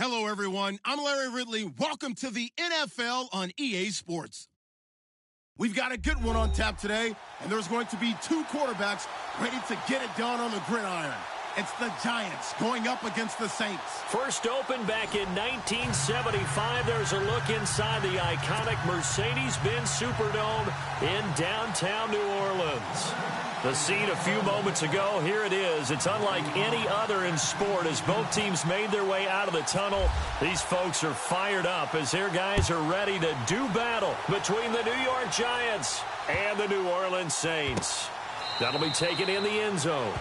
Hello, everyone. I'm Larry Ridley. Welcome to the NFL on EA Sports. We've got a good one on tap today, and there's going to be two quarterbacks ready to get it done on the gridiron. It's the Giants going up against the Saints. First opened back in 1975. There's a look inside the iconic Mercedes-Benz Superdome in downtown New Orleans. The scene a few moments ago, here it is. It's unlike any other in sport as both teams made their way out of the tunnel. These folks are fired up as their guys are ready to do battle between the New York Giants and the New Orleans Saints. That'll be taken in the end zone.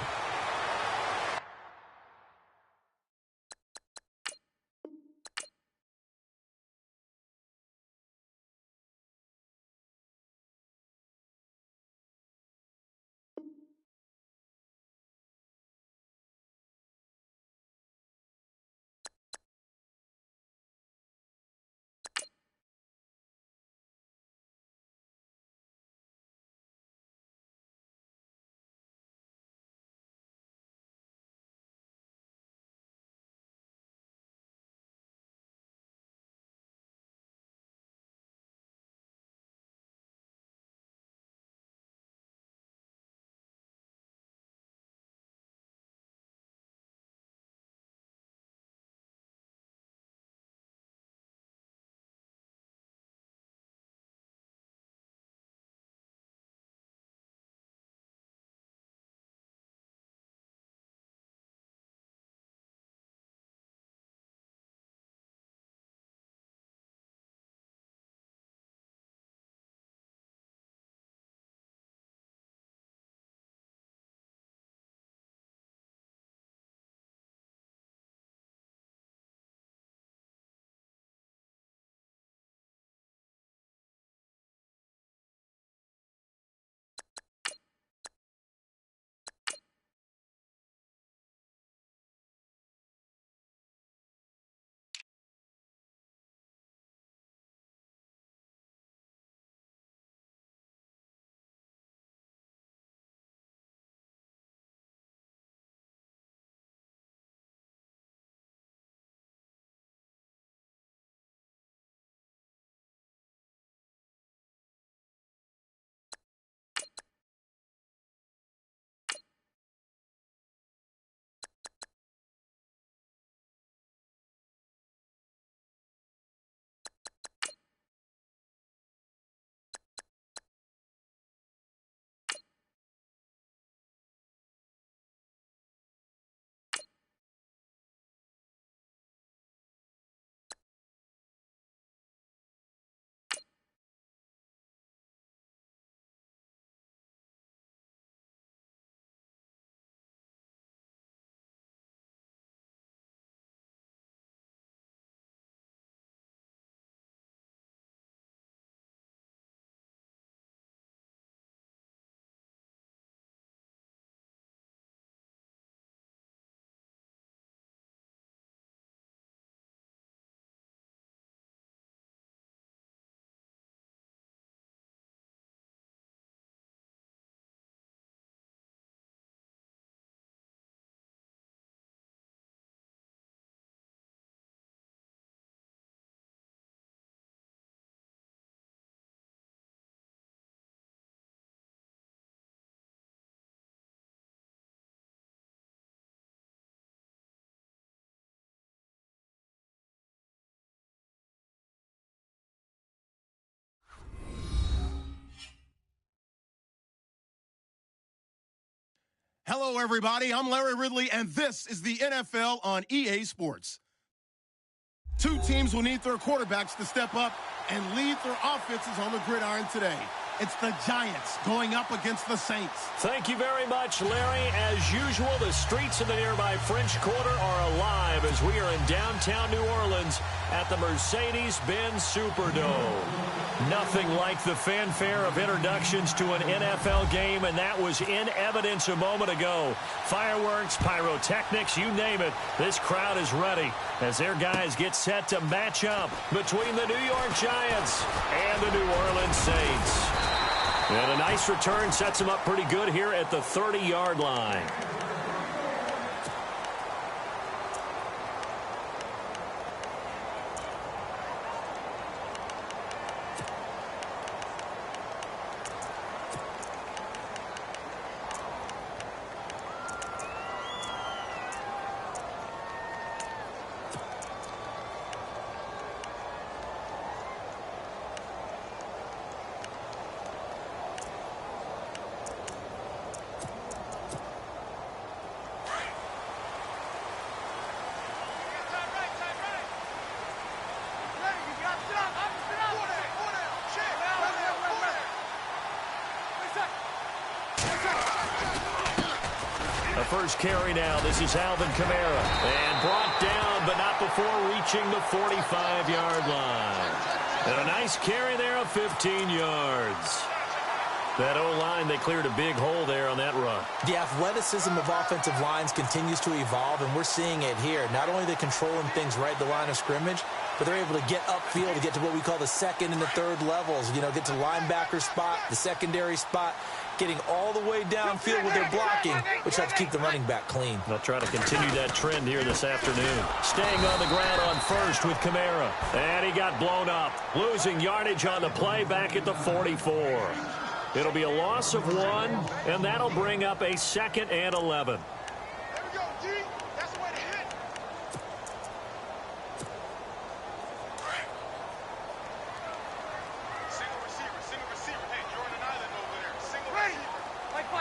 Hello, everybody. I'm Larry Ridley, and this is the NFL on EA Sports. Two teams will need their quarterbacks to step up and lead their offenses on the gridiron today. It's the Giants going up against the Saints. Thank you very much, Larry. As usual, the streets of the nearby French Quarter are alive as we are in downtown New Orleans at the Mercedes-Benz Superdome. Nothing like the fanfare of introductions to an NFL game, and that was in evidence a moment ago. Fireworks, pyrotechnics, you name it. This crowd is ready as their guys get set to match up between the New York Giants and the New Orleans Saints. And a nice return sets them up pretty good here at the 30-yard line. The first carry now. This is Alvin Kamara. And brought down, but not before reaching the 45-yard line. And a nice carry there of 15 yards. That O-line, they cleared a big hole there on that run. The athleticism of offensive lines continues to evolve, and we're seeing it here. Not only are they controlling things right at the line of scrimmage, but they're able to get upfield to get to what we call the second and the third levels. You know, get to linebacker spot, the secondary spot, getting all the way downfield with their blocking, which helps keep the running back clean. They'll try to continue that trend here this afternoon. Staying on the ground on first with Kamara. And he got blown up. Losing yardage on the play back at the 44. It'll be a loss of 1, and that'll bring up a 2nd and 11. There we go, D. That's the way to hit. Single receiver. Hey, you're on an island over there. Single receiver. 5.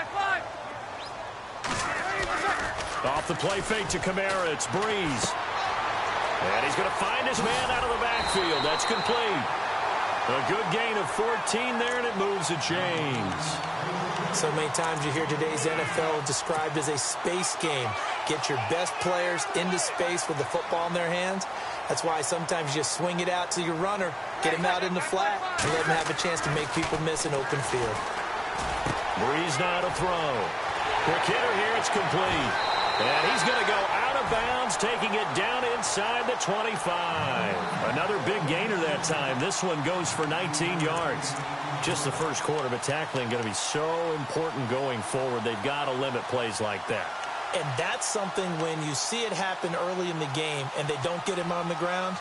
Off the play fake to Kamara. It's Breeze. And he's going to find his man out of the backfield. That's complete. A good gain of 14 there, and it moves the chains. So many times you hear today's NFL described as a space game. Get your best players into space with the football in their hands. That's why sometimes you just swing it out to your runner, get him out in the flat, and let him have a chance to make people miss an open field. Breeze now to throw. Quick hitter here, it's complete. And he's going to go out of bounds, taking it down inside the 25. Another big gainer that time. This one goes for 19 yards. Just the first quarter, but tackling going to be so important going forward. They've got to limit plays like that. And that's something when you see it happen early in the game and they don't get him on the ground,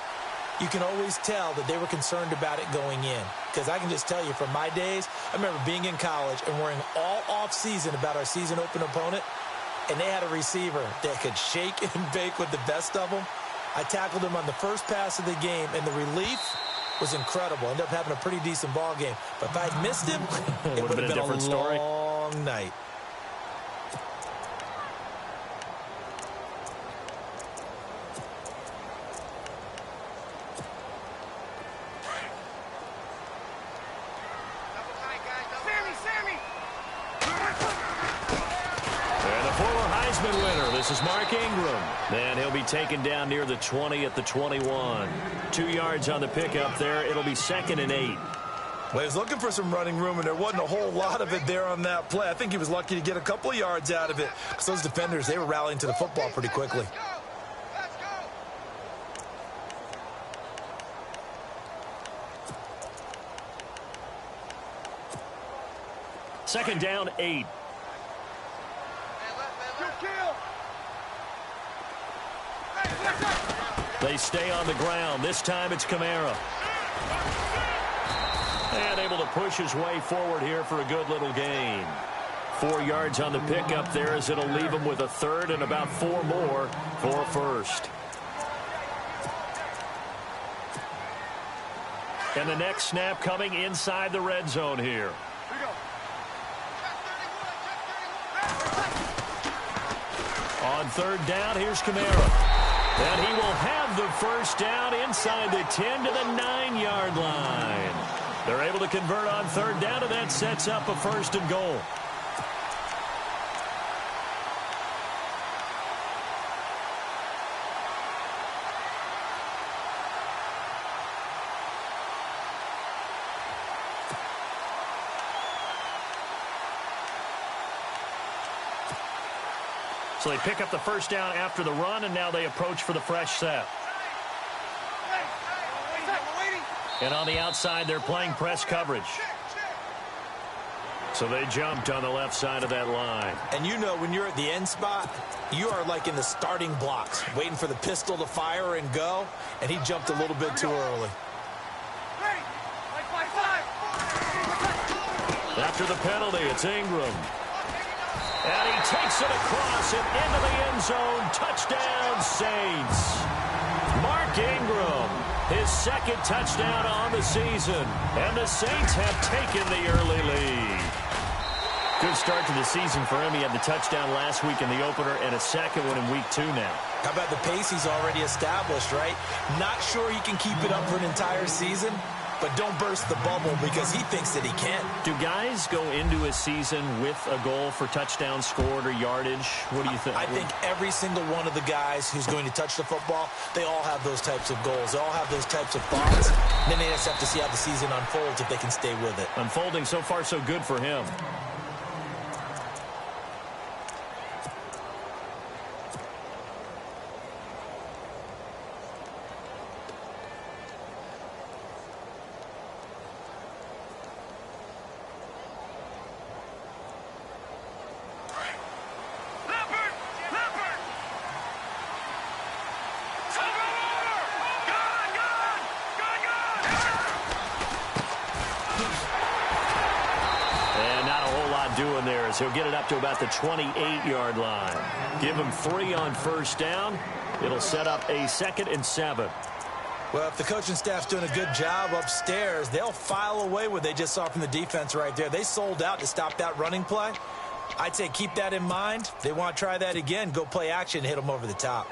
you can always tell that they were concerned about it going in. Because I can just tell you from my days, I remember being in college and worrying all off-season about our season open opponent, and they had a receiver that could shake and bake with the best of them. I tackled him on the first pass of the game, and the relief was incredible. Ended up having a pretty decent ball game. But if I'd missed him, it would have been a different story. Long night. Winner. This is Mark Ingram. And he'll be taken down near the 20 at the 21. 2 yards on the pickup there. It'll be 2nd and 8. Well, he was looking for some running room, and there wasn't a whole lot of it there on that play. I think he was lucky to get a couple of yards out of it, because those defenders, they were rallying to the football pretty quickly. Let's go. Second down, 8. They stay on the ground. This time it's Kamara. And able to push his way forward here for a good little gain. 4 yards on the pickup there as it'll leave him with a 3rd and about 4 more for a first. And the next snap coming inside the red zone here. On 3rd down, here's Kamara. And he will have the first down inside the 10 to the 9-yard line. They're able to convert on 3rd down, and that sets up a 1st and goal. So they pick up the first down after the run, and now they approach for the fresh set. And on the outside, they're playing press coverage. So they jumped on the left side of that line. And you know when you're at the end spot, you are like in the starting blocks, waiting for the pistol to fire and go, and he jumped a little bit too early. After the penalty, it's Ingram. And he takes it across and into the end zone. Touchdown, Saints. Mark Ingram, his 2nd touchdown on the season. And the Saints have taken the early lead. Good start to the season for him. He had the touchdown last week in the opener and a 2nd one in week 2 now. How about the pace he's already established, right? Not sure he can keep it up for an entire season, but don't burst the bubble because he thinks that he can. Do guys go into a season with a goal for touchdown scored or yardage? What do you think? I think every single one of the guys who's going to touch the football, they all have those types of goals. They all have those types of thoughts. And then they just have to see how the season unfolds if they can stay with it. Unfolding so far so good for him. Doing there is he'll get it up to about the 28-yard line. Give him 3 on first down. It'll set up a 2nd and 7. Well, if the coaching staff's doing a good job upstairs, they'll file away what they just saw from the defense right there. They sold out to stop that running play. I'd say keep that in mind. They want to try that again. Go play action, hit them over the top.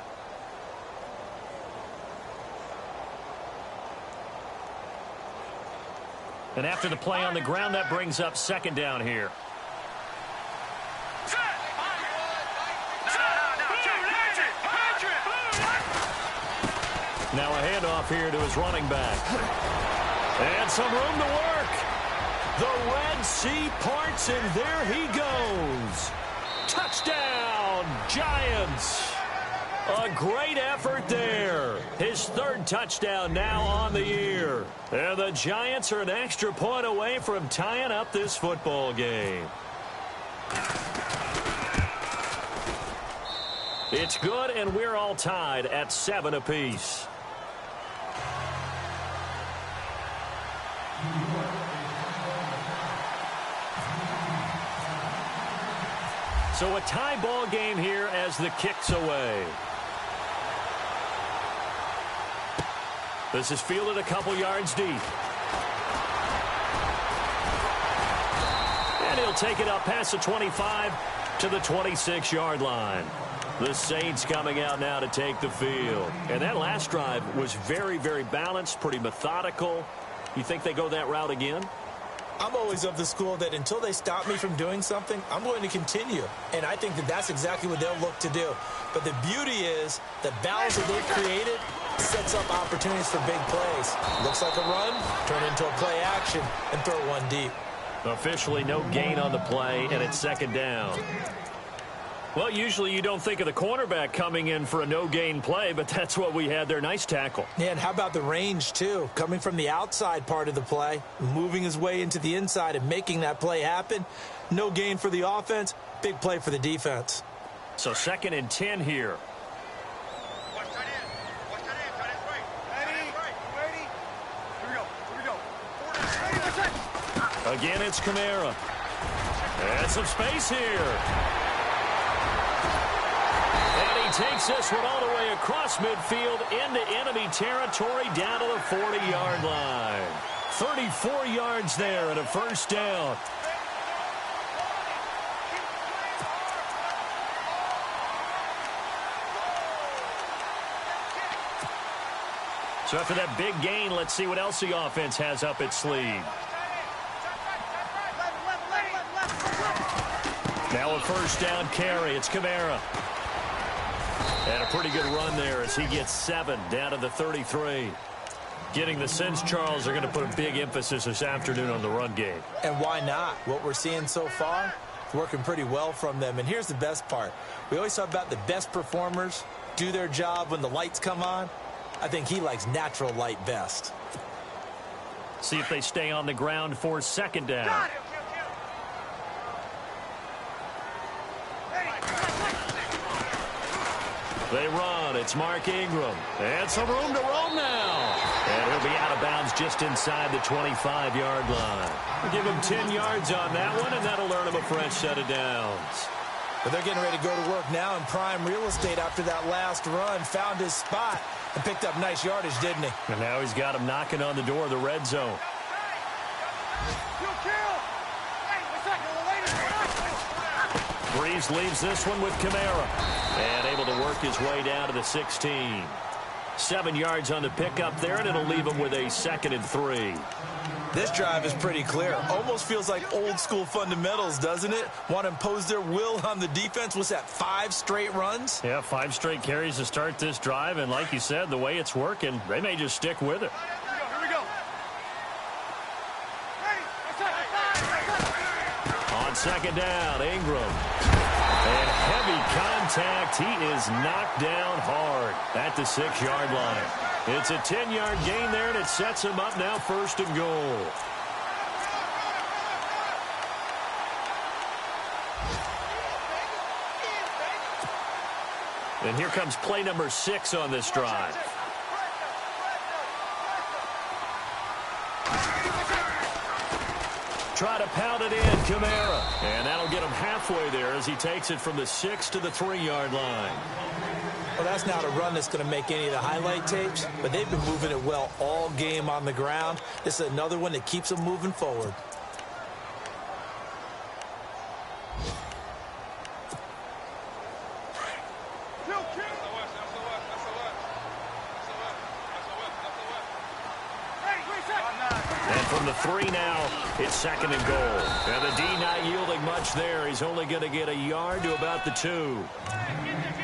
And after the play on the ground, that brings up 2nd down here. Now a handoff here to his running back. And some room to work. The Red Sea parts, and there he goes. Touchdown, Giants. A great effort there. His 3rd touchdown now on the year. And the Giants are an extra point away from tying up this football game. It's good, and we're all tied at 7 apiece. So a tie ball game here as the kick's away. This is fielded a couple yards deep. And he'll take it up past the 25 to the 26-yard line. The Saints coming out now to take the field. And that last drive was very, very balanced, pretty methodical. You think they go that route again? I'm always of the school that until they stop me from doing something, I'm going to continue. And I think that that's exactly what they'll look to do. But the beauty is the balance that they've created sets up opportunities for big plays. Looks like a run, turn into a play action, and throw one deep. Officially no gain on the play, and it's 2nd down. Well, usually you don't think of the cornerback coming in for a no-gain play, but that's what we had there. Nice tackle. Yeah, and how about the range, too? Coming from the outside part of the play, moving his way into the inside and making that play happen. No gain for the offense, big play for the defense. So 2nd and 10 here. Watch tight end. Watch tight end. Tight end's right. Tight end's right. Ready? Here we go. Here we go. Again, it's Kamara. And some space here. And he takes this one all the way across midfield into enemy territory down to the 40-yard line. 34 yards there and a first down. So after that big gain, let's see what else the offense has up its sleeve. Now a first down carry. It's Kamara. And a pretty good run there as he gets 7 down to the 33. Getting the sense, Charles, are going to put a big emphasis this afternoon on the run game. And why not? What we're seeing so far, working pretty well from them. And here's the best part. We always talk about the best performers do their job when the lights come on. I think he likes natural light best. See if they stay on the ground for 2nd down. They run. It's Mark Ingram. And some room to roam now. And he'll be out of bounds just inside the 25-yard line. We'll give him 10 yards on that one, and that'll earn him a fresh set of downs. But they're getting ready to go to work now in prime real estate after that last run. Found his spot and picked up nice yardage, didn't he? And now he's got him knocking on the door of the red zone. Breeze leaves this one with Kamara. And able to work his way down to the 16. 7 yards on the pickup there, and it'll leave them with a 2nd and 3. This drive is pretty clear. Almost feels like old school fundamentals, doesn't it? Want to impose their will on the defense. What's that, 5 straight runs? Yeah, 5 straight carries to start this drive, and like you said, the way it's working, they may just stick with it. Here we go. On 2nd down, Ingram. And heavy contact. He is knocked down hard at the 6-yard line. It's a 10-yard gain there, and it sets him up now 1st and goal. And here comes play number 6 on this drive. Try to pound it in, Kamara. And that'll get him halfway there as he takes it from the 6 to the 3-yard line. Well, that's not a run that's going to make any of the highlight tapes, but they've been moving it well all game on the ground. This is another one that keeps them moving forward. And from the 3 now, it's 2nd and goal. And the D not yielding much there. He's only going to get a yard to about the 2.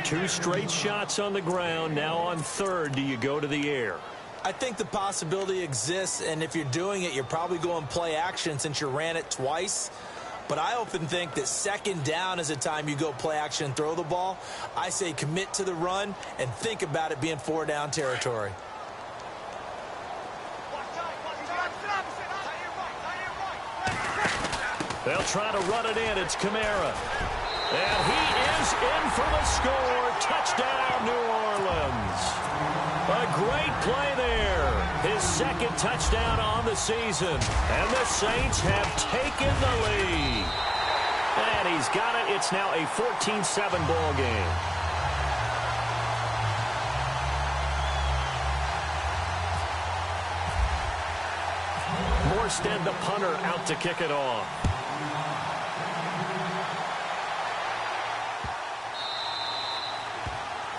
2 straight shots on the ground. Now on 3rd, do you go to the air? I think the possibility exists, and if you're doing it, you're probably going play action since you ran it twice. But I often think that 2nd down is the time you go play action and throw the ball. I say commit to the run and think about it being 4-down territory. They'll try to run it in. It's Kamara. And he is in for the score. Touchdown, New Orleans. A great play there. His 2nd touchdown on the season. And the Saints have taken the lead. And he's got it. It's now a 14-7 ball game. Morstead, the punter, out to kick it off.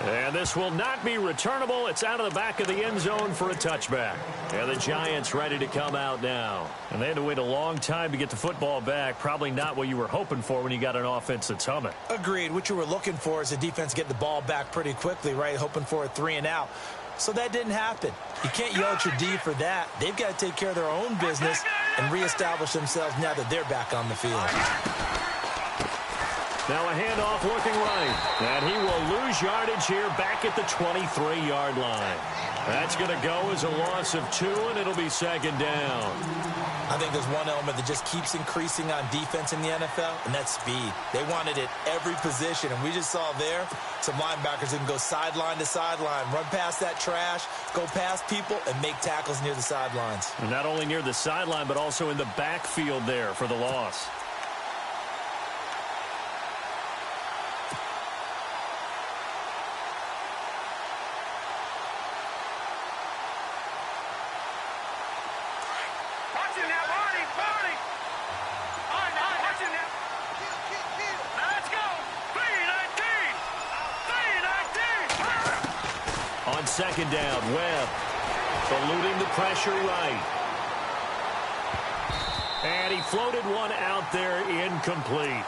And this will not be returnable. It's out of the back of the end zone for a touchback. And the Giants ready to come out now. And they had to wait a long time to get the football back. Probably not what you were hoping for when you got an offense that's humming. Agreed. What you were looking for is the defense get the ball back pretty quickly, right? Hoping for a 3-and-out. So that didn't happen. You can't yell at your D for that. They've got to take care of their own business and reestablish themselves now that they're back on the field. Now a handoff looking right. And he will lose yardage here back at the 23-yard line. That's going to go as a loss of 2, and it'll be 2nd down. I think there's one element that just keeps increasing on defense in the NFL, and that's speed. They want it at every position, and we just saw there some linebackers who can go sideline to sideline, run past that trash, go past people, and make tackles near the sidelines. And not only near the sideline, but also in the backfield there for the loss. On 2nd down, Webb eluding the pressure right. And he floated one out there incomplete.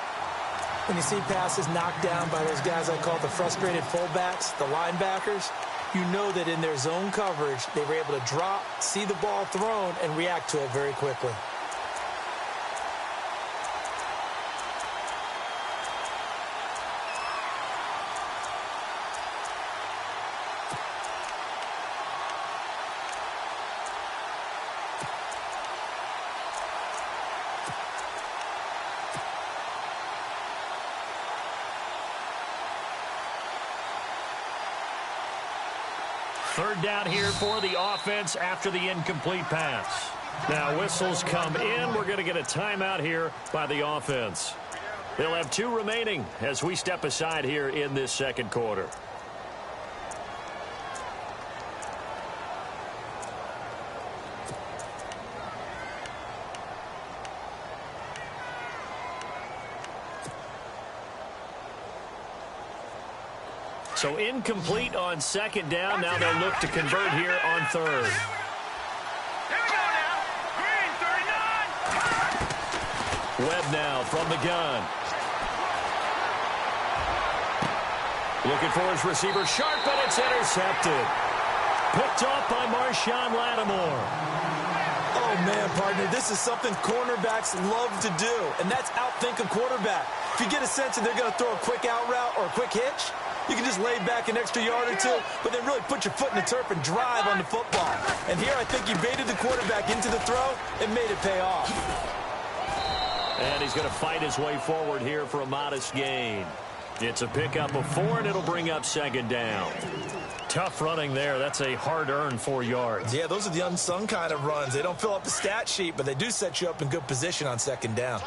When you see passes knocked down by those guys I call the frustrated fullbacks, the linebackers, you know that in their zone coverage, they were able to drop, see the ball thrown, and react to it very quickly. Third down here for the offense after the incomplete pass. Now whistles come in. We're going to get a timeout here by the offense. They'll have 2 remaining as we step aside here in this 2nd quarter. So incomplete on second down. Now they'll look to convert here on third. Here we go now. Green, 39. Webb now from the gun. Looking for his receiver, sharp, but it's intercepted. Picked off by Marshawn Lattimore. Oh, man, partner, this is something cornerbacks love to do, and that's outthink a quarterback. If you get a sense that they're going to throw a quick out route or a quick hitch, you can just lay back an extra yard or two, but then really put your foot in the turf and drive on the football. And here I think he baited the quarterback into the throw and made it pay off. And he's going to fight his way forward here for a modest gain. It's a pickup of 4, and it'll bring up second down. Tough running there. That's a hard-earned 4 yards. Yeah, those are the unsung kind of runs. They don't fill up the stat sheet, but they do set you up in good position on second down.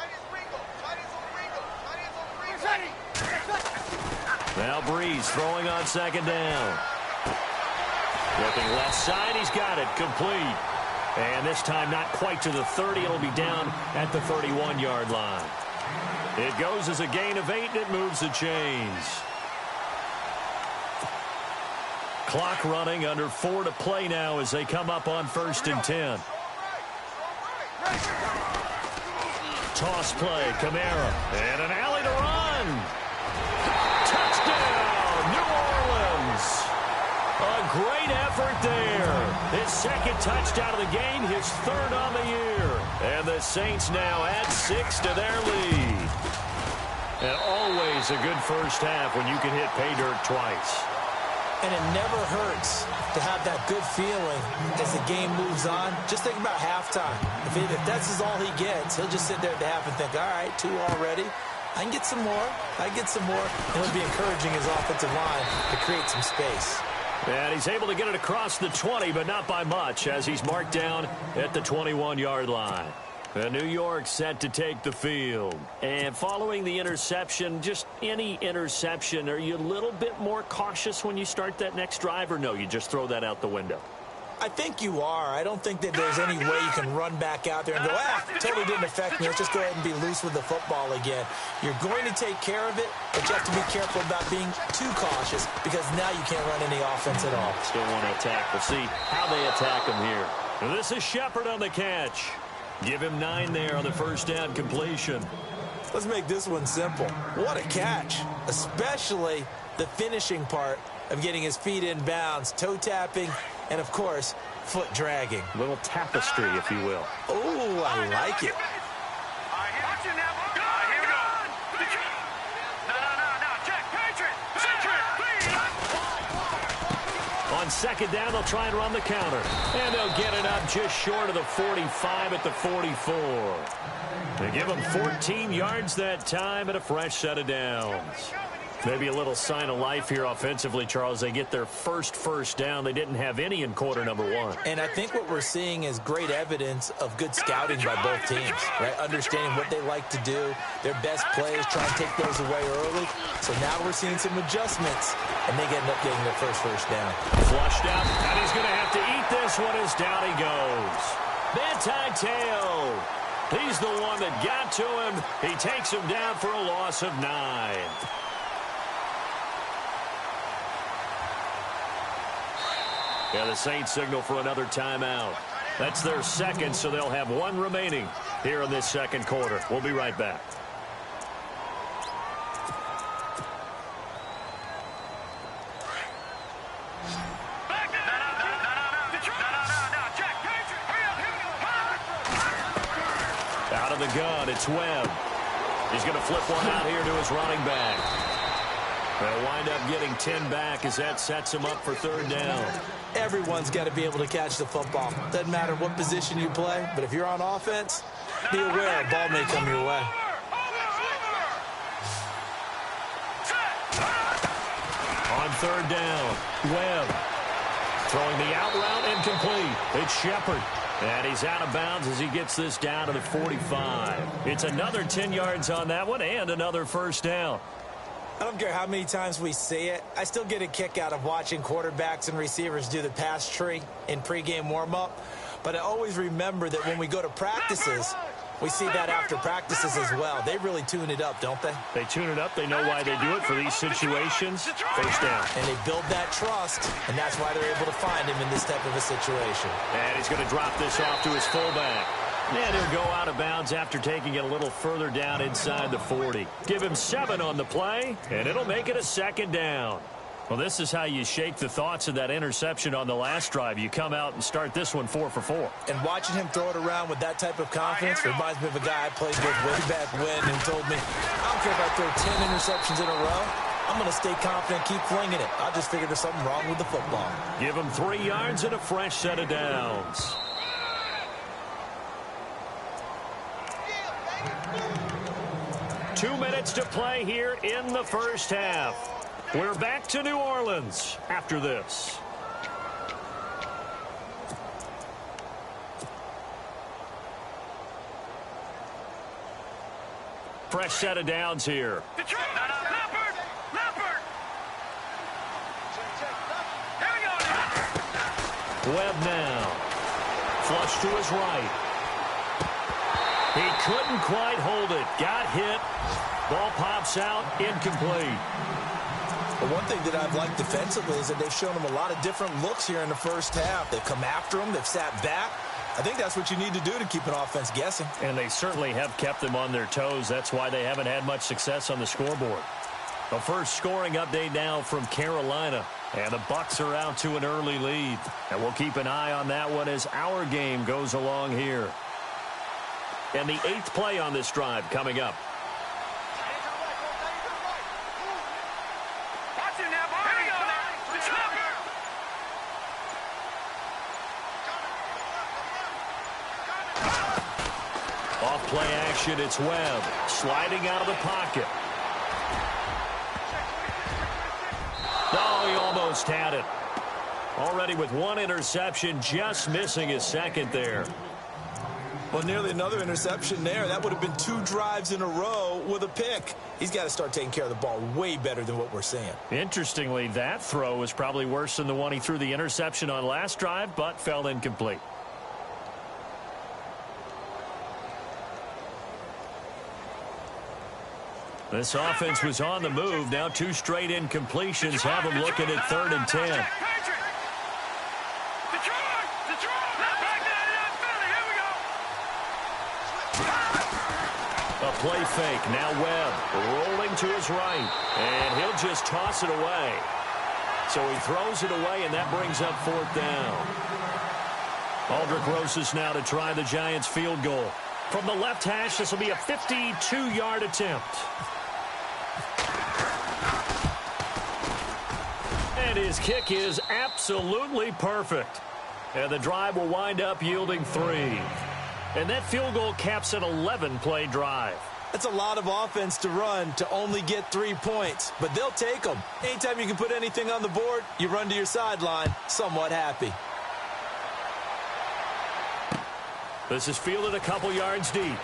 Now Breeze throwing on second down. Looking left side. He's got it. Complete. And this time not quite to the 30. It'll be down at the 31-yard line. It goes as a gain of 8, and it moves the chains. Clock running, under 4 to play now as they come up on 1st and 10. Toss play, Kamara, and an alley to run. Touchdown, New Orleans. A great effort there. His second touchdown of the game, his 3rd on the year. And the Saints now add 6 to their lead. And always a good first half when you can hit pay dirt twice. And it never hurts to have that good feeling as the game moves on. Just think about halftime. If that's all he gets, he'll just sit there at the half and think, all right, 2 already. I can get some more. I can get some more. And he'll be encouraging his offensive line to create some space. And he's able to get it across the 20, but not by much, as he's marked down at the 21-yard line. And New York set to take the field. And following the interception, just any interception, are you a little bit more cautious when you start that next drive, or no, you just throw that out the window? I think you are. I don't think that there's any way you can run back out there and go, totally didn't affect me. Let's just go ahead and be loose with the football again. You're going to take care of it, but you have to be careful about being too cautious because now you can't run any offense at all. Still want to attack. We'll see how they attack him here. This is Shepard on the catch. Give him 9 there on the first down completion. Let's make this one simple. What a catch, especially the finishing part of getting his feet in bounds, toe tapping, and, of course, foot dragging. A little tapestry, if you will. Oh, I like it. On second down, they'll try and run the counter. And they'll get it up just short of the 45 at the 44. They give them 14 yards that time and a fresh set of downs. Maybe a little sign of life here offensively, Charles. They get their first down. They didn't have any in quarter number 1. And I think what we're seeing is great evidence of good scouting by both teams, right? Understanding what they like to do, their best plays, try and take those away early. So now we're seeing some adjustments, and they end up getting their first down. Flushed out, and he's going to have to eat this one as down he goes. Teo. He's the one that got to him. He takes him down for a loss of 9. Yeah, the Saints signal for another timeout. That's their second, so they'll have 1 remaining here in this second quarter. We'll be right back. Out of the gun, it's Webb. He's going to flip one out here to his running back. They'll wind up getting 10 back as that sets him up for 3rd down. Everyone's got to be able to catch the football. Doesn't matter what position you play, but if you're on offense, be aware a ball may come your way. On 3rd down, Webb throwing the out route incomplete. It's Shepard. And he's out of bounds as he gets this down to the 45. It's another 10 yards on that one and another first down. I don't care how many times we see it. I still get a kick out of watching quarterbacks and receivers do the pass tree in pregame warm-up. But I always remember that when we go to practices, We see that after practices as well. They really tune it up, don't they? They tune it up. They know why they do it for these situations. First down. And they build that trust, and that's why they're able to find him in this type of a situation. And he's going to drop this off to his fullback. And he'll go out of bounds after taking it a little further down inside the 40. Give him 7 on the play, and it'll make it a second down. Well, this is how you shake the thoughts of that interception on the last drive. You come out and start this one 4 for 4. And watching him throw it around with that type of confidence reminds me of a guy I played with way back when and told me, I don't care if I throw 10 interceptions in a row. I'm going to stay confident, keep flinging it. I just figured there's something wrong with the football. Give him 3 yards and a fresh set of downs. Two minutes to play here in the first half. We're back to New Orleans after this. Fresh set of downs here. Webb now. Flush to his right. He couldn't quite hold it. Got hit. Ball pops out. Incomplete. But one thing that I've liked defensively is that they've shown him a lot of different looks here in the first half. They've come after him. They've sat back. I think that's what you need to do to keep an offense guessing. And they certainly have kept them on their toes. That's why they haven't had much success on the scoreboard. The first scoring update now from Carolina. And the Bucs are out to an early lead. And we'll keep an eye on that one as our game goes along here. And the 8th play on this drive coming up. Off play action, it's Webb sliding out of the pocket. Oh, he almost had it. Already with 1 interception, just missing his second there. Well, nearly another interception there. That would have been 2 drives in a row with a pick. He's got to start taking care of the ball way better than what we're seeing. Interestingly, that throw was probably worse than the one he threw the interception on last drive, but fell incomplete. This offense was on the move. Now 2 straight incompletions have them looking at 3rd and 10. A play fake. Now Webb rolling to his right. And he'll just toss it away. So he throws it away, and that brings up 4th down. Aldrick Rosas now to try the Giants field goal. From the left hash, this will be a 52-yard attempt. And his kick is absolutely perfect. And the drive will wind up yielding 3. And that field goal caps an 11-play drive. That's a lot of offense to run to only get 3 points, but they'll take them. Anytime you can put anything on the board, you run to your sideline somewhat happy. This is fielded a couple yards deep.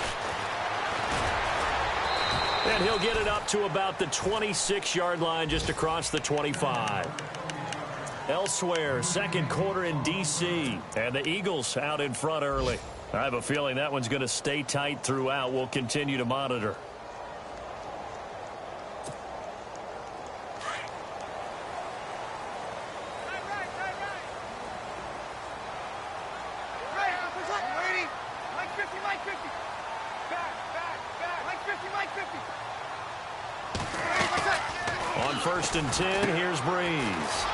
And he'll get it up to about the 26-yard line just across the 25. Elsewhere, second quarter in D.C. And the Eagles out in front early. I have a feeling that one's going to stay tight throughout. We'll continue to monitor. On 1st and 10, here's Breeze.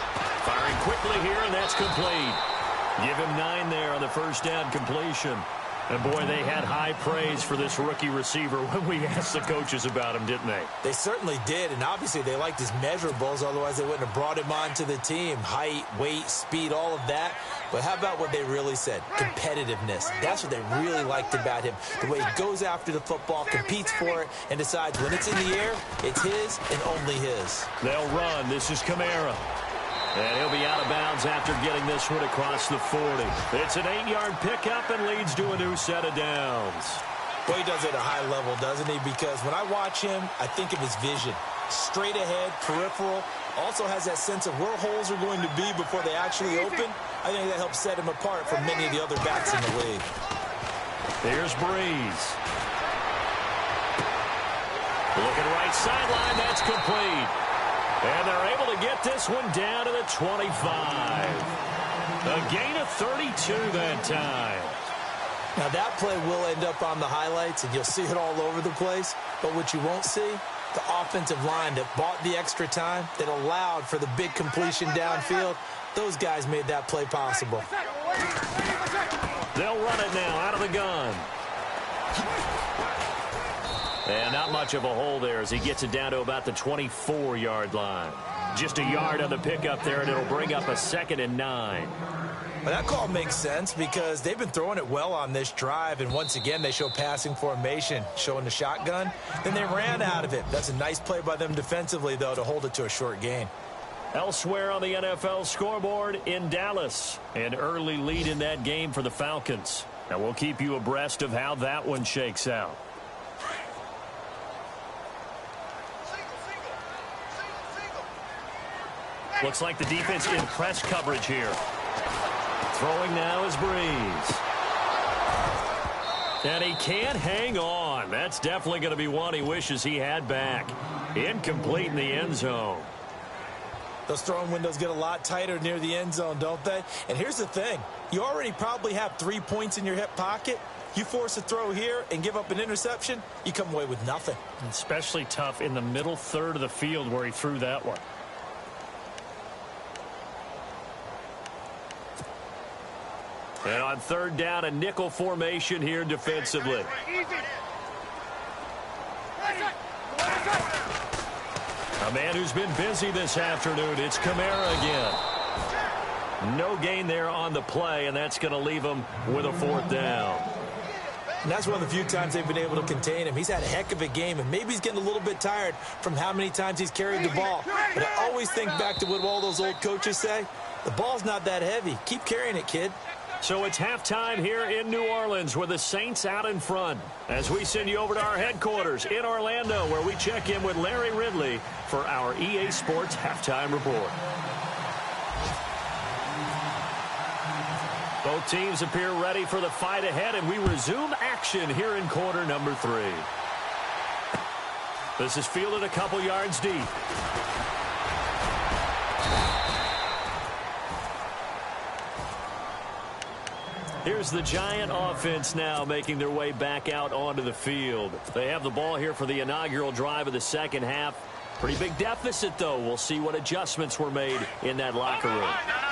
Firing quickly here, and that's complete. Give him 9 there on the first down completion. And, boy, they had high praise for this rookie receiver when we asked the coaches about him, didn't they? They certainly did, and obviously they liked his measurables. Otherwise, they wouldn't have brought him onto the team. Height, weight, speed, all of that. But how about what they really said? Competitiveness. That's what they really liked about him. The way he goes after the football, competes for it, and decides when it's in the air, it's his and only his. They'll run. This is Kamara. And he'll be out of bounds after getting this one across the 40. It's an 8-yard pickup and leads to a new set of downs. Well, he does it at a high level, doesn't he? Because when I watch him, I think of his vision. Straight ahead, peripheral. Also has that sense of where holes are going to be before they actually open. I think that helps set him apart from many of the other backs in the league. Here's Breeze. Looking right sideline, that's complete. And they're able to get this one down to the 25. A gain of 32 that time. Now, that play will end up on the highlights, and you'll see it all over the place. But what you won't see, the offensive line that bought the extra time, that allowed for the big completion downfield, those guys made that play possible. They'll run it now out of the gun. And not much of a hole there as he gets it down to about the 24-yard line. Just a yard on the pickup there, and it'll bring up a 2nd and 9. Well, that call makes sense because they've been throwing it well on this drive, and once again, they show passing formation, showing the shotgun. Then they ran out of it. That's a nice play by them defensively, though, to hold it to a short gain. Elsewhere on the NFL scoreboard in Dallas, an early lead in that game for the Falcons. Now we'll keep you abreast of how that one shakes out. Looks like the defense in press coverage here. Throwing now is Breeze. And he can't hang on. That's definitely going to be one he wishes he had back. Incomplete in the end zone. Those throwing windows get a lot tighter near the end zone, don't they? And here's the thing. You already probably have 3 points in your hip pocket. You force a throw here and give up an interception, you come away with nothing. Especially tough in the middle third of the field where he threw that one. And on 3rd down, a nickel formation here defensively. A man who's been busy this afternoon, it's Kamara again. No gain there on the play, and that's going to leave him with a 4th down. And that's one of the few times they've been able to contain him. He's had a heck of a game, and maybe he's getting a little bit tired from how many times he's carried the ball. But I always think back to what all those old coaches say. The ball's not that heavy. Keep carrying it, kid. So it's halftime here in New Orleans with the Saints out in front as we send you over to our headquarters in Orlando where we check in with Larry Ridley for our EA Sports Halftime Report. Both teams appear ready for the fight ahead, and we resume action here in quarter number 3. This is fielded a couple yards deep. Here's the Giant offense now making their way back out onto the field. They have the ball here for the inaugural drive of the second half. Pretty big deficit, though. We'll see what adjustments were made in that locker room.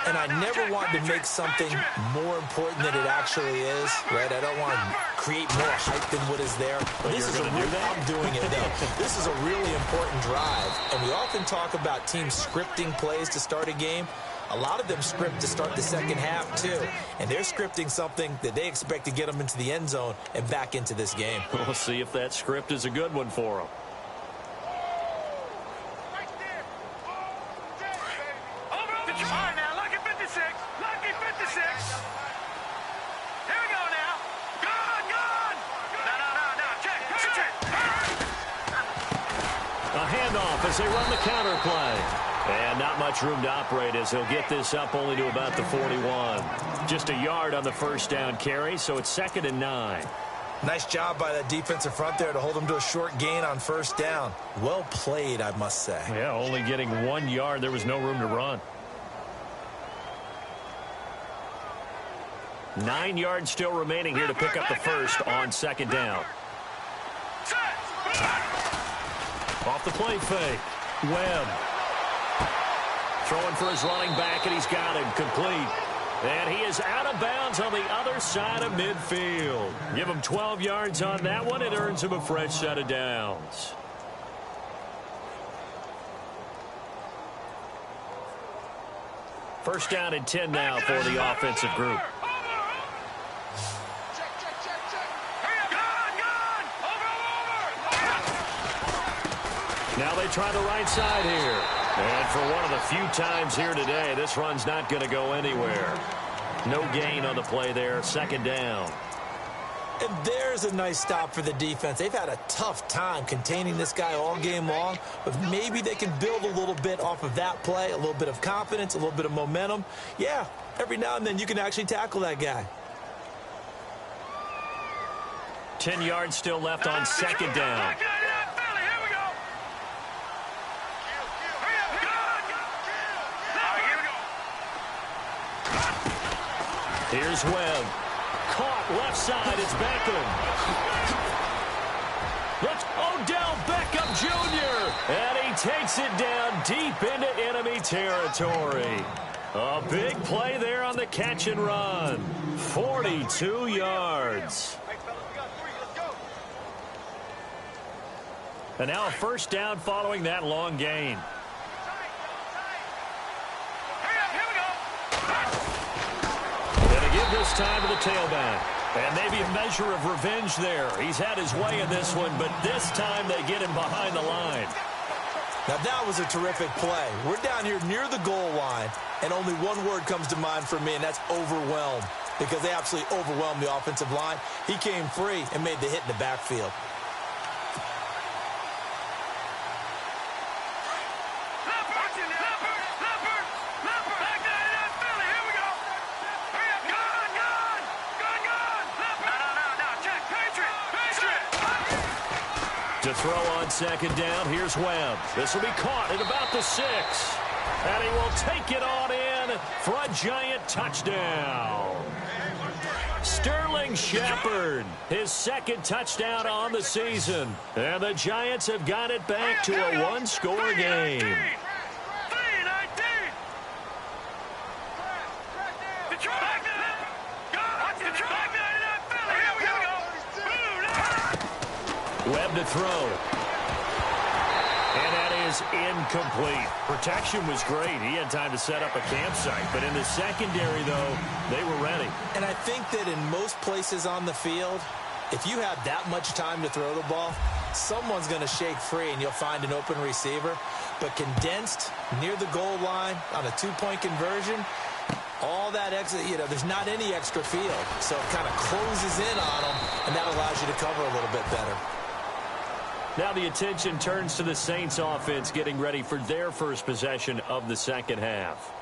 And I never want to make something more important than it actually is, right? I don't want to create more hype than what is there. But this is a real, I'm doing it, though. This is a really important drive. And we often talk about teams scripting plays to start a game. A lot of them script to start the second half, too. And they're scripting something that they expect to get them into the end zone and back into this game. We'll see if that script is a good one for them. As they run the counter play. And not much room to operate as he'll get this up only to about the 41. Just a yard on the first down carry, so it's 2nd and 9. Nice job by that defensive front there to hold him to a short gain on first down. Well played, I must say. Yeah, only getting 1 yard. There was no room to run. 9 yards still remaining here to pick up the first on second down. Off the play fake. Webb. Throwing for his running back, and he's got him complete. And he is out of bounds on the other side of midfield. Give him 12 yards on that one. It earns him a fresh set of downs. First down and 10 now for the offensive group. Now they try the right side here. And for one of the few times here today, this run's not going to go anywhere. No gain on the play there. Second down. And there's a nice stop for the defense. They've had a tough time containing this guy all game long, but maybe they can build a little bit off of that play, a little bit of confidence, a little bit of momentum. Yeah, every now and then you can actually tackle that guy. 10 yards still left on second down. Here's Webb. Caught left side. It's Beckham. Let's Odell Beckham Jr. And he takes it down deep into enemy territory. A big play there on the catch and run. 42 yards. And now a first down following that long gain. Give this time to the tailback. And maybe a measure of revenge there. He's had his way in this one, but this time they get him behind the line. Now that was a terrific play. We're down here near the goal line, and only one word comes to mind for me, and that's overwhelmed, because they absolutely overwhelmed the offensive line. He came free and made the hit in the backfield. To throw on second down, here's Webb. This will be caught at about the 6. And he will take it on in for a giant touchdown. Sterling Shepard, his second touchdown on the season. And the Giants have got it back to a one-score game. Webb to throw. And that is incomplete. Protection was great. He had time to set up a campsite. But in the secondary, though, they were ready. And I think that in most places on the field, if you have that much time to throw the ball, someone's going to shake free and you'll find an open receiver. But condensed near the goal line on a two-point conversion, all that extra, there's not any extra field. So it kind of closes in on them, and that allows you to cover a little bit better. Now the attention turns to the Saints offense getting ready for their first possession of the second half.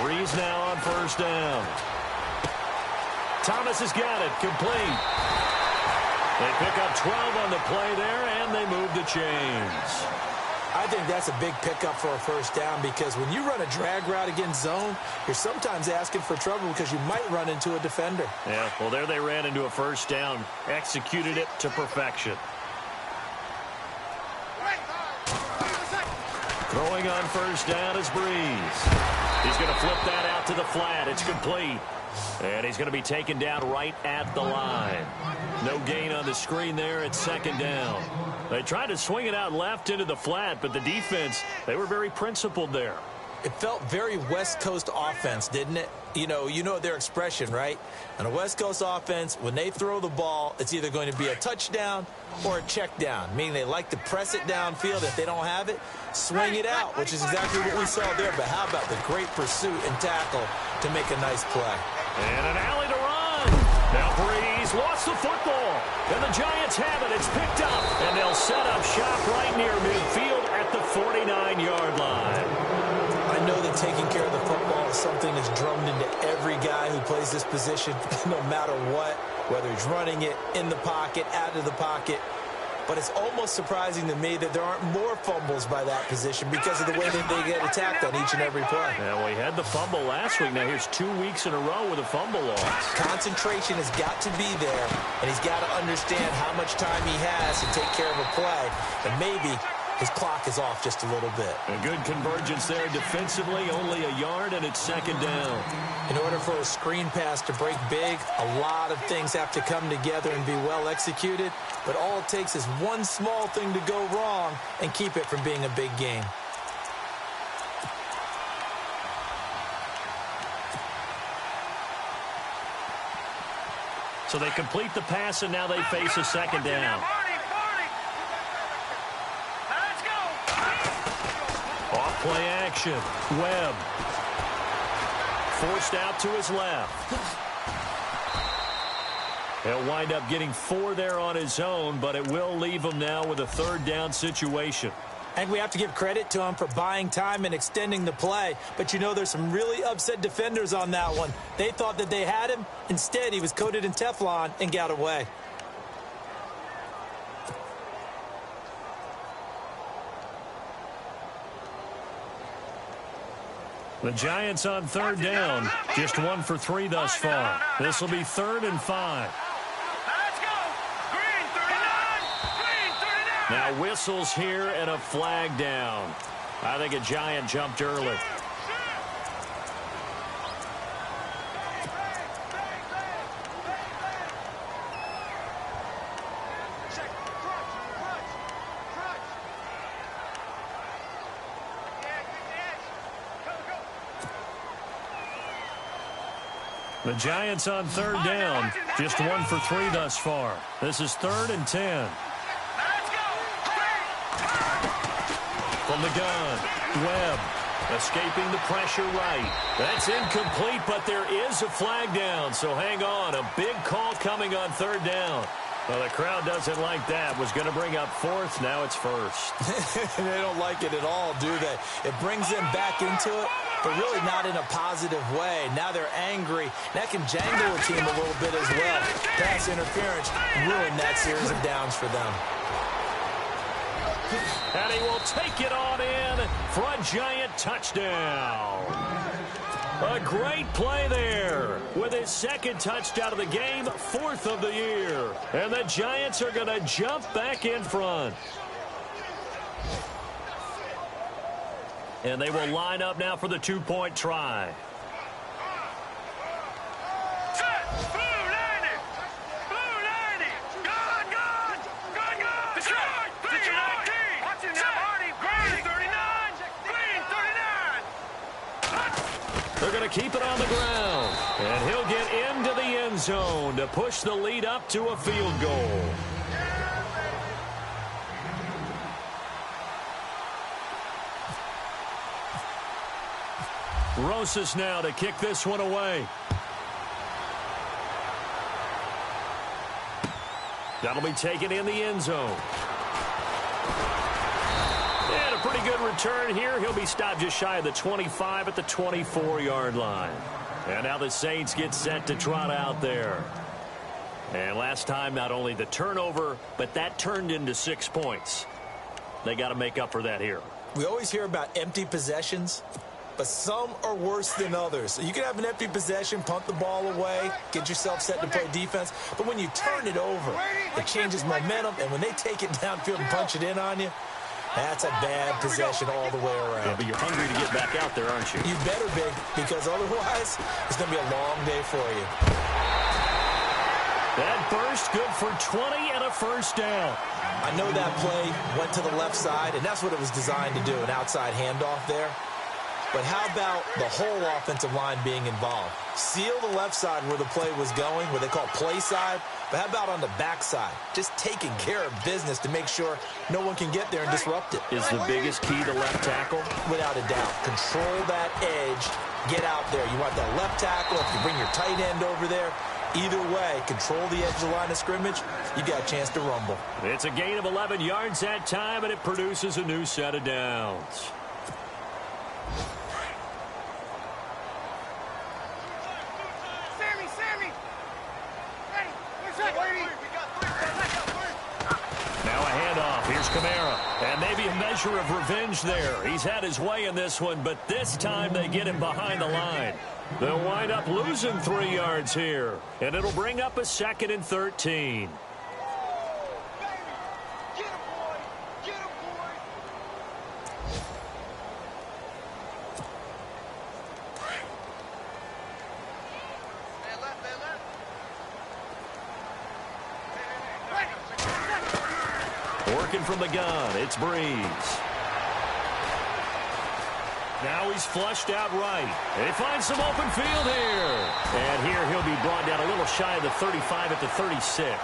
Breeze now on first down. Thomas has got it, complete. They pick up 12 on the play there, and they move the chains. I think that's a big pickup for a first down, because when you run a drag route against zone, you're sometimes asking for trouble because you might run into a defender. Yeah, well, there they ran into a first down, executed it to perfection. Throwing on first down is Breeze. He's going to flip that out to the flat. It's complete. And he's going to be taken down right at the line. No gain on the screen there at second down. They tried to swing it out left into the flat, but the defense, they were very principled there. It felt very West Coast offense, didn't it? You know their expression, right? On a West Coast offense, when they throw the ball, it's either going to be a touchdown or a check down, meaning they like to press it downfield. If they don't have it, swing it out, which is exactly what we saw there. But how about the great pursuit and tackle to make a nice play? And an alley to run. Now Breeze lost the football. And the Giants have it. It's picked up. And they'll set up shop right near midfield at the 49-yard line. I know that taking care of the football is something that's drummed into every guy who plays this position, no matter what, whether he's running it, in the pocket, out of the pocket. But it's almost surprising to me that there aren't more fumbles by that position because of the way that they get attacked on each and every play. Yeah, well, he had the fumble last week. Now here's 2 weeks in a row with a fumble loss. Concentration has got to be there, and he's got to understand how much time he has to take care of a play. And maybe his clock is off just a little bit. A good convergence there defensively, only a yard, and it's second down. In order for a screen pass to break big, a lot of things have to come together and be well executed. But all it takes is one small thing to go wrong and keep it from being a big game. So they complete the pass, and now they face a second down. Off play action. Webb. Forced out to his left. He'll wind up getting 4 there on his own, but it will leave him now with a 3rd down situation. And we have to give credit to him for buying time and extending the play. But you know, there's some really upset defenders on that one. They thought that they had him. Instead, he was coated in Teflon and got away. The Giants on 3rd down. Just 1 for 3 thus far. This will be 3rd and 5. Let's go. Green 39. Green 39. Now whistles here and a flag down. I think a Giant jumped early. The Giants on 3rd down. Just 1 for 3 thus far. This is 3rd and 10. Let's go. From the gun, Webb escaping the pressure right. That's incomplete, but there is a flag down, so hang on. A big call coming on 3rd down. Well, the crowd doesn't like that. Was going to bring up 4th. Now it's 1st. They don't like it at all, do they? It brings them back into it, but really not in a positive way. Now they're angry. That can jangle a team a little bit as well. Pass interference ruined that series of downs for them. And he will take it on in for a Giant touchdown. A great play there with his 2nd touchdown of the game, 4th of the year. And the Giants are going to jump back in front. And they will line up now for the 2-point try. They're going to keep it on the ground. And he'll get into the end zone to push the lead up to a field goal. Rosas now to kick this one away. That'll be taken in the end zone. And a pretty good return here. He'll be stopped just shy of the 25 at the 24-yard line. And now the Saints get set to trot out there. And last time, not only the turnover, but that turned into 6 points. They got to make up for that here. We always hear about empty possessions, but some are worse than others. So you can have an empty possession, punt the ball away, get yourself set to play defense. But when you turn it over, it changes momentum. And when they take it downfield and punch it in on you, that's a bad possession all the way around. Yeah, but you're hungry to get back out there, aren't you? You better be, because otherwise it's going to be a long day for you. That burst good for 20 and a first down. I know that play went to the left side, and that's what it was designed to do, an outside handoff there. But how about the whole offensive line being involved? Seal the left side where the play was going, what they call play side. But how about on the backside? Just taking care of business to make sure no one can get there and disrupt it. Is the biggest key to left tackle? Without a doubt. Control that edge. Get out there. You want that left tackle. If you bring your tight end over there, either way, control the edge of the line of scrimmage, you got a chance to rumble. It's a gain of 11 yards that time, and it produces a new set of downs. Now a handoff. Here's Kamara. And maybe a measure of revenge there. He's had his way in this one, but this time they get him behind the line. They'll wind up losing 3 yards here, and it'll bring up a 2nd and 13. Working from the gun, it's Breeze. Now he's flushed out right. And he finds some open field here. And here he'll be brought down a little shy of the 35 at the 36.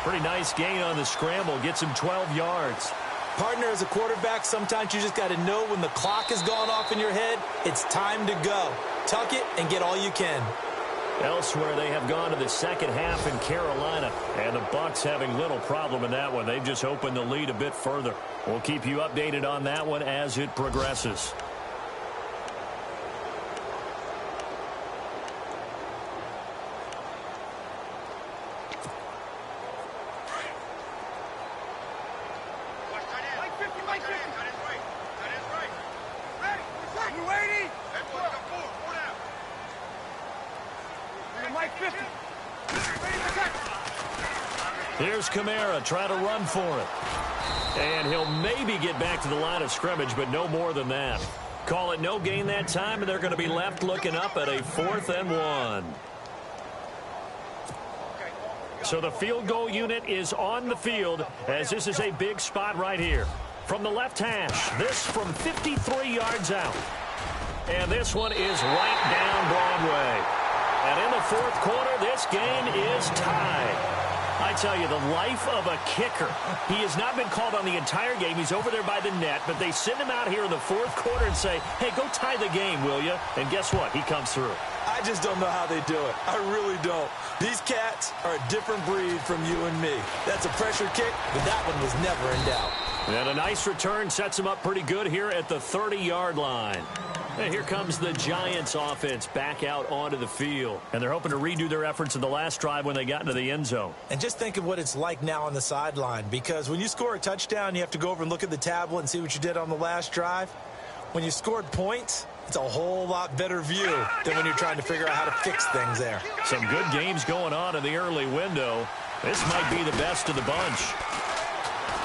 Pretty nice gain on the scramble. Gets him 12 yards. Partner, as a quarterback, sometimes you just got to know when the clock has gone off in your head, it's time to go. Tuck it and get all you can. Elsewhere, they have gone to the second half in Carolina, and the Bucs having little problem in that one. They've just opened the lead a bit further. We'll keep you updated on that one as it progresses. Here's Kamara trying to run for it. And he'll maybe get back to the line of scrimmage, but no more than that. Call it no gain that time, and they're going to be left looking up at a 4th and 1. So the field goal unit is on the field, as this is a big spot right here. From the left hash, this from 53 yards out. And this one is right down Broadway. And in the 4th quarter, this game is tied. I tell you, the life of a kicker. He has not been called on the entire game. He's over there by the net, but they send him out here in the 4th quarter and say, hey, go tie the game, will you? And guess what? He comes through. I just don't know how they do it. I really don't. These cats are a different breed from you and me. That's a pressure kick, but that one was never in doubt. And a nice return sets him up pretty good here at the 30-yard line. And here comes the Giants offense back out onto the field. And they're hoping to redo their efforts in the last drive when they got into the end zone. And just think of what it's like now on the sideline, because when you score a touchdown, you have to go over and look at the tablet and see what you did on the last drive. When you scored points, it's a whole lot better view than when you're trying to figure out how to fix things there. Some good games going on in the early window. This might be the best of the bunch.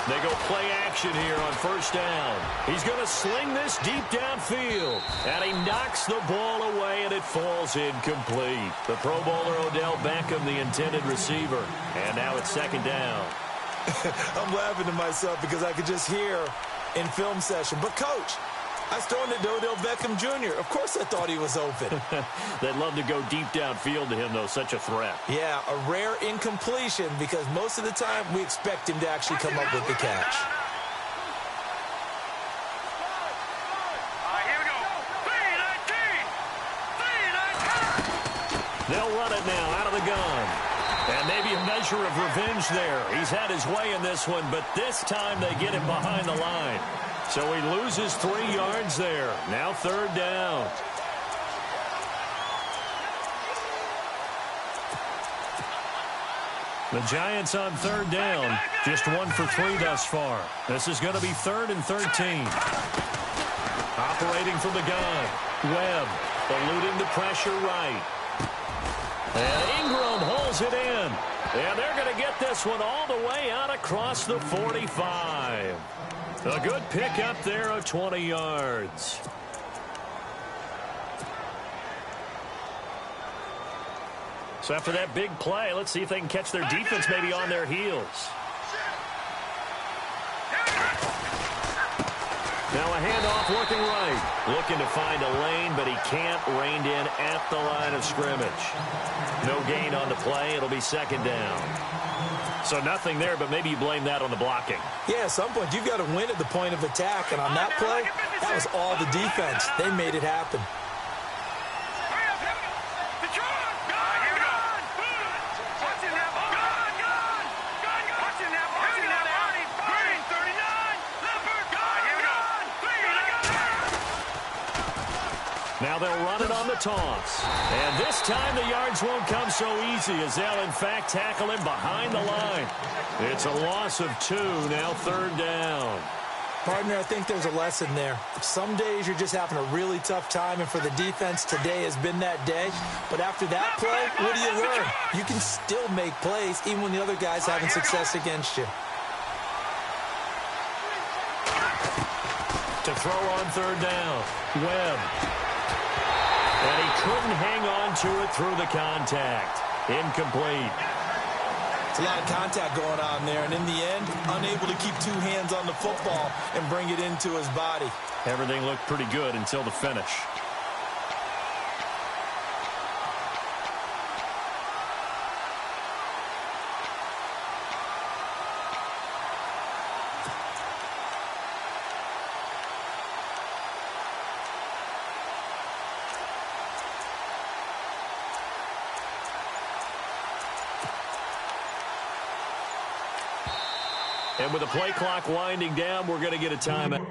They go play action here on 1st down. He's going to sling this deep downfield. And he knocks the ball away, and it falls incomplete. The Pro Bowler Odell Beckham, the intended receiver. And now it's 2nd down. I'm laughing to myself because I could just hear in film session. But, Coach, I was throwing it to Odell Beckham Jr. Of course I thought he was open. They'd love to go deep downfield to him, though. Such a threat. Yeah, a rare incompletion because most of the time we expect him to actually come up with the catch. They'll run it now out of the gun. And maybe a measure of revenge there. He's had his way in this one, but this time they get him behind the line. So he loses 3 yards there. Now 3rd down. The Giants on 3rd down. Just 1 for 3 thus far. This is going to be 3rd and 13. Operating from the gun. Webb eluding the pressure right. And Ingram holds it in. And they're going to get this one all the way out across the 45. A good pick up there of 20 yards. So after that big play, let's see if they can catch their defense maybe on their heels. Now a handoff looking right. Looking to find a lane, but he can't. Reined in at the line of scrimmage. No gain on the play. It'll be 2nd down. So nothing there, but maybe you blame that on the blocking. Yeah, at some point, you've got to win at the point of attack. And on that play, that was all the defense. They made it happen. Now they'll run it on the toss. And this time the yards won't come so easy as they'll, in fact, tackle him behind the line. It's a loss of 2, now 3rd down. Partner, I think there's a lesson there. Some days you're just having a really tough time, and for the defense, today has been that day. But after that play, what do you learn? You can still make plays even when the other guy's having success against you. To throw on 3rd down, Webb. And he couldn't hang on to it through the contact. Incomplete. It's a lot of contact going on there, and in the end, unable to keep 2 hands on the football and bring it into his body. Everything looked pretty good until the finish. And with the play clock winding down, we're going to get a timeout.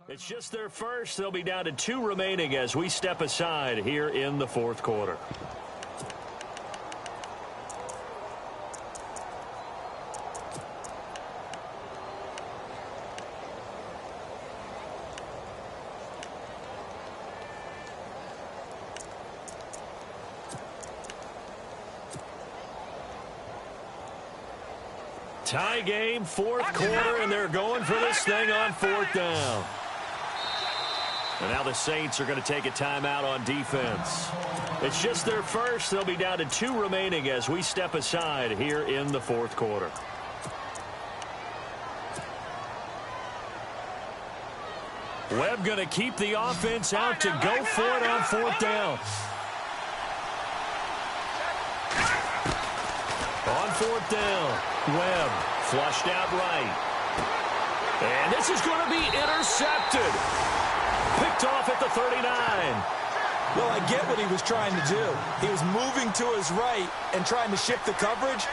It's just their first. They'll be down to 2 remaining as we step aside here in the fourth quarter. Tie game, fourth quarter, and they're going for this thing on 4th down. And now the Saints are going to take a timeout on defense. It's just their first. They'll be down to 2 remaining as we step aside here in the fourth quarter. Webb going to keep the offense out to go for it on 4th down. On 4th down, Webb flushed out right. And this is going to be intercepted. Picked off at the 39. Well, I get what he was trying to do. He was moving to his right and trying to shift the coverage,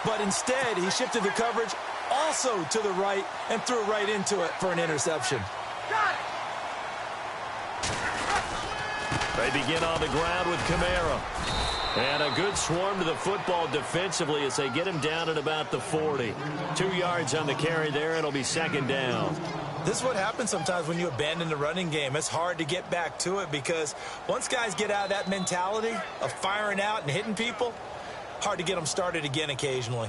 but instead he shifted the coverage also to the right and threw right into it for an interception. They begin on the ground with Kamara. And a good swarm to the football defensively as they get him down at about the 40. 2 yards on the carry there. It'll be 2nd down. This is what happens sometimes when you abandon the running game. It's hard to get back to it because once guys get out of that mentality of firing out and hitting people, hard to get them started again occasionally.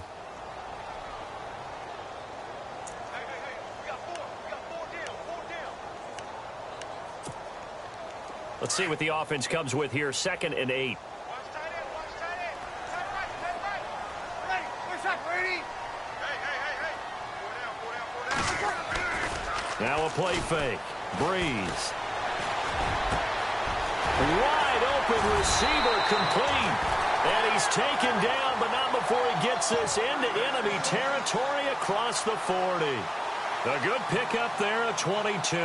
Let's see what the offense comes with here. 2nd and 8. Now a play fake. Breeze. Wide open receiver complete. And he's taken down, but not before he gets this into enemy territory across the 40. A good pickup there at 22.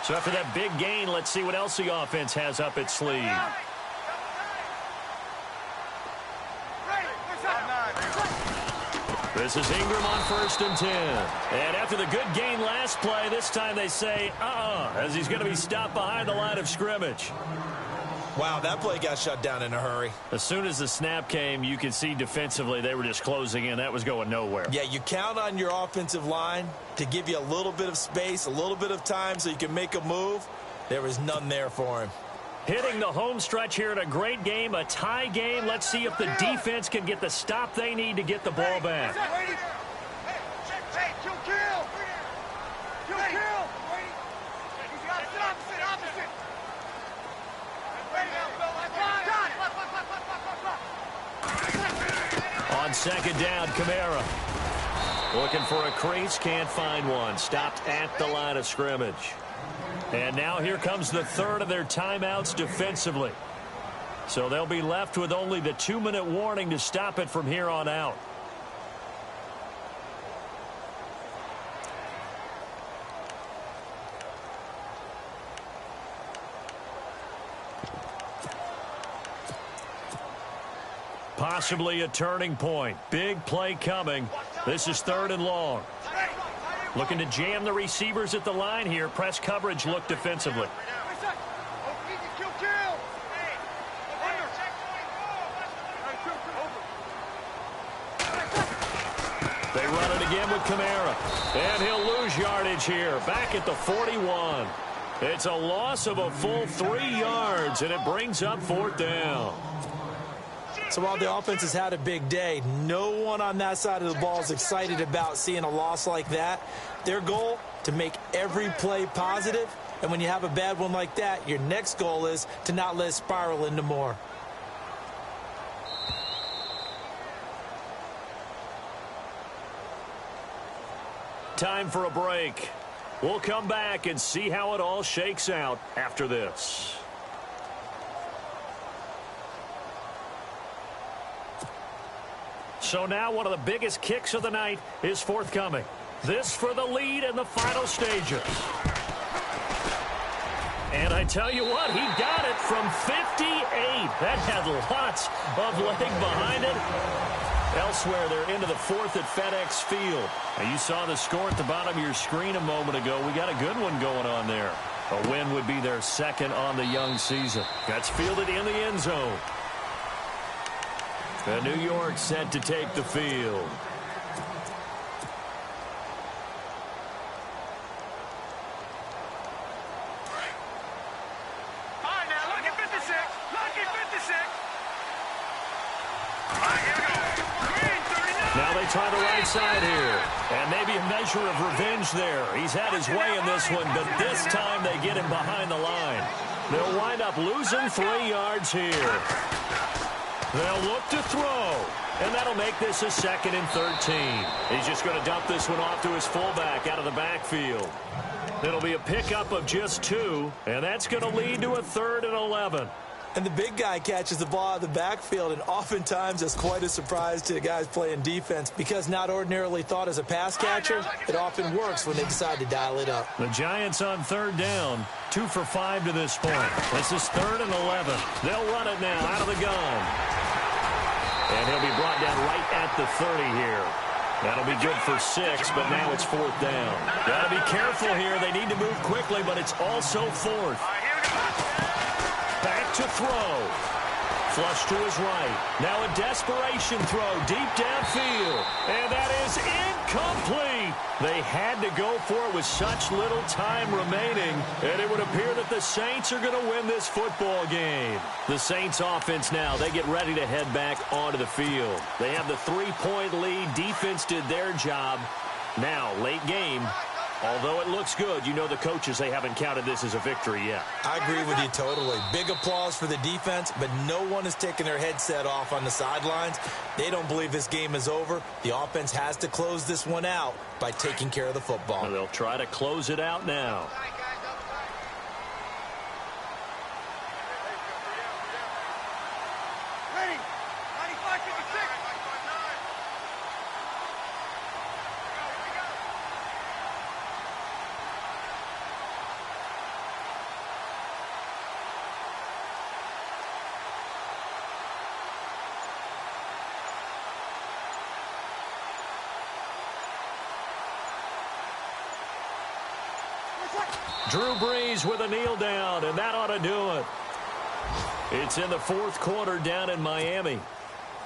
So after that big gain, let's see what else the offense has up its sleeve. This is Ingram on 1st and 10. And after the good gain last play, this time they say, as he's going to be stopped behind the line of scrimmage. Wow, that play got shut down in a hurry. As soon as the snap came, you could see defensively they were just closing in. That was going nowhere. Yeah, you count on your offensive line to give you a little bit of space, a little bit of time so you can make a move. There was none there for him. Hitting the home stretch here in a great game, a tie game. Let's see if the defense can get the stop they need to get the ball back. On 2nd down, Kamara. Looking for a crease, can't find one. Stopped at the line of scrimmage. And now here comes the 3rd of their timeouts defensively. So they'll be left with only the 2-minute warning to stop it from here on out. Possibly a turning point. Big play coming. This is 3rd and long. Looking to jam the receivers at the line here. Press coverage look defensively. They run it again with Kamara. And he'll lose yardage here. Back at the 41. It's a loss of a full 3 yards, and it brings up 4th down. So while the offense has had a big day, no one on that side of the ball is excited about seeing a loss like that. Their goal, to make every play positive. And when you have a bad one like that, your next goal is to not let it spiral into more. Time for a break. We'll come back and see how it all shakes out after this. So now one of the biggest kicks of the night is forthcoming. This for the lead in the final stages. And I tell you what, he got it from 58. That had lots of leg behind it. Elsewhere, they're into the 4th at FedEx Field. Now, you saw the score at the bottom of your screen a moment ago. We got a good one going on there. A win would be their 2nd on the young season. That's fielded in the end zone. And New York set to take the field. All right, now, lucky 56. Lucky 56. All right, here we go. Green, 39. Now they try the right side here. And maybe a measure of revenge there. He's had his way in this one, but this time they get him behind the line. They'll wind up losing 3 yards here. They'll look to throw, and that'll make this a 2nd and 13. He's just going to dump this one off to his fullback out of the backfield. It'll be a pickup of just 2, and that's going to lead to a 3rd and 11. And the big guy catches the ball out of the backfield, and oftentimes it's quite a surprise to the guys playing defense because not ordinarily thought as a pass catcher, it often works when they decide to dial it up. The Giants on 3rd down, 2 for 5 to this point. This is 3rd and 11. They'll run it now out of the gun. And he'll be brought down right at the 30 here. That'll be good for 6, but now it's 4th down. Got to be careful here. They need to move quickly, but it's also 4th. Back to throw. Flush to his right. Now a desperation throw deep downfield. And that is incomplete. They had to go for it with such little time remaining. And it would appear that the Saints are going to win this football game. The Saints offense now, they get ready to head back onto the field. They have the 3-point lead. Defense did their job. Now, late game. Although it looks good, you know the coaches, they haven't counted this as a victory yet. I agree with you totally. Big applause for the defense, but no one is taking their headset off on the sidelines. They don't believe this game is over. The offense has to close this one out by taking care of the football. And they'll try to close it out now. Ready. 95, 56. Drew Brees with a kneel down, and that ought to do it. It's in the 4th quarter down in Miami.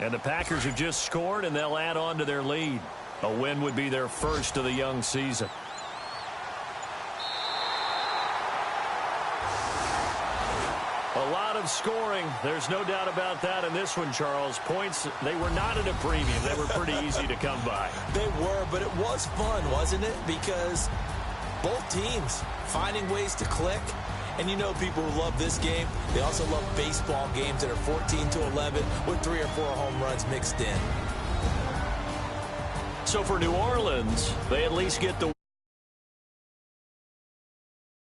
And the Packers have just scored, and they'll add on to their lead. A win would be their 1st of the young season. A lot of scoring. There's no doubt about that in this one, Charles. Points, they were not at a premium. They were pretty easy to come by. They were, but it was fun, wasn't it? Because both teams finding ways to click. And you know people who love this game, they also love baseball games that are 14-11 with 3 or 4 home runs mixed in. So for New Orleans, they at least get the